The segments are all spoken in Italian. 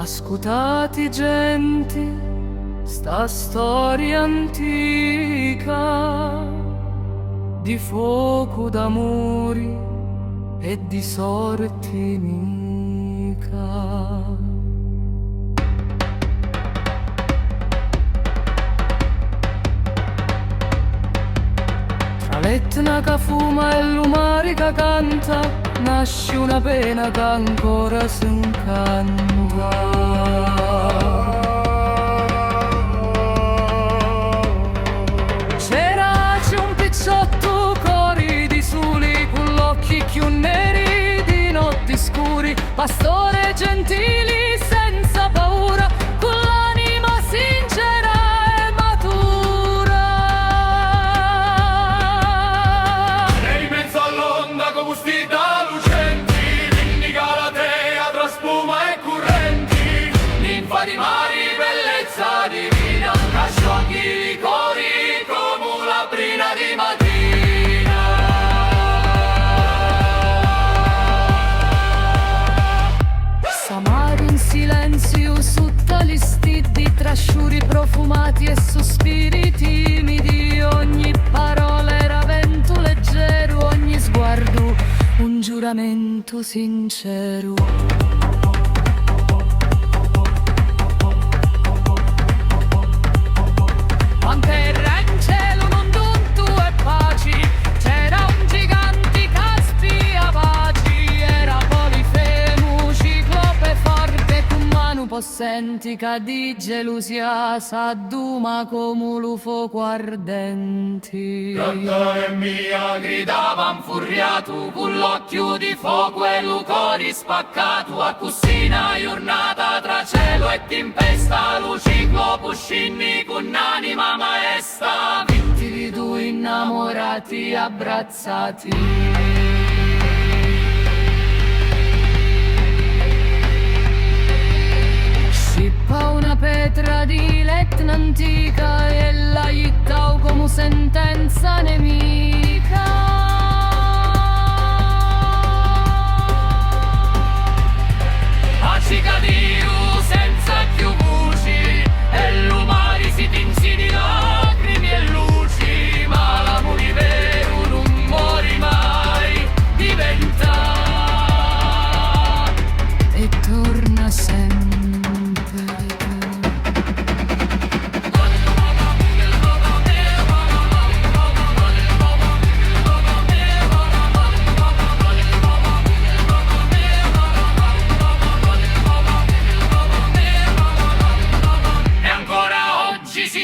Ascoltate genti, sta storia antica di fuoco d'amori e di sorte mica. Tra l'Etna che fuma e l'umare che canta, nasce una pena che ancora si incanta. C'è un pizzotto cori di soli, con l'occhi più neri di notti scuri, pastore gentili senza paura, con l'anima sincera e matura. E in mezzo all'onda con vestita lucenti, quindi Galatea tra spuma e currenti, ninfa di mari, bellezza divina, casciocchi liquori come la brina di mattina. S'amare in silenzio su tali stidi, tra sciuri profumati e sospiri timidi, ogni parola era vento leggero, ogni sguardo un giuramento sincero. Ma terra in cielo non tutto è paci, c'era un gigante che spia paci, era Polifemo, ciclope forte, con mano possenti che di gelosia s'adduma come lo fuoco ardenti. Gatta e mia gridava infuriato, con l'occhio di fuoco e il cuore spaccato, a cucina giornata tra cielo e tempesta, lo ciclopo scinni con anima maestra, vinti di due innamorati abbracciati. Scippa una petra di l'Etna antica e la ittau come sentenza nemica. A cicadio senza più voci e l'umari si tinsi di lacrime e luci, ma l'amore vero non muore mai, diventa e torna sempre.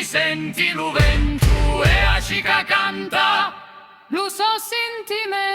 Senti lo vento e a cica canta, lo so sentimento.